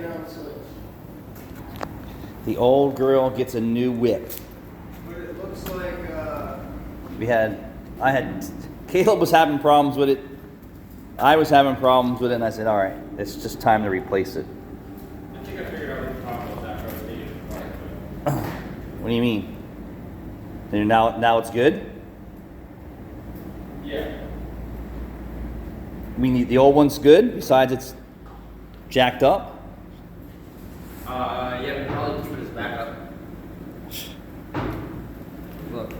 down switch. The old girl gets a new whip. But it looks like, Caleb was having problems with it. I was having problems with it, and I said, all right, it's just time to replace it. I think I figured out what the problem was after I was taking it apart. What do you mean? And now it's good? Yeah. I mean, the old one's good, besides it's jacked up? Yeah, we probably just put his back up. Look.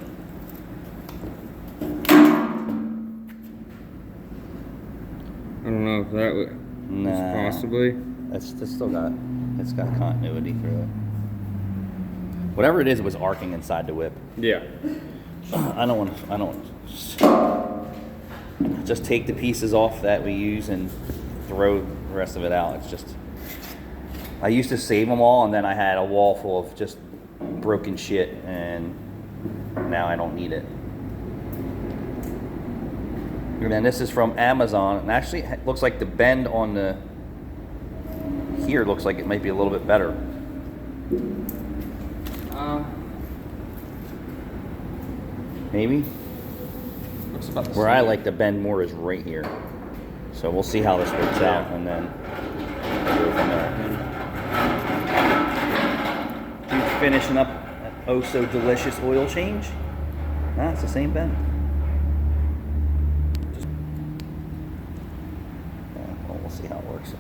I don't know if that would Nah. possibly. It's still got continuity through it. Whatever it is, it was arcing inside the whip. Yeah. I don't want to just take the pieces off that we use and throw the rest of it out. It's just, I used to save them all, and then I had a wall full of just broken shit, and now I don't need it. And then this is from Amazon, and actually it looks like the bend on the here looks like it might be a little bit better. Maybe. Looks about the Where same. I like to bend more is right here. So we'll see how this works out, and then go from there. Dude's finishing up an oh so delicious oil change. Nah, it's the same bend. Yeah, well, we'll see how it works.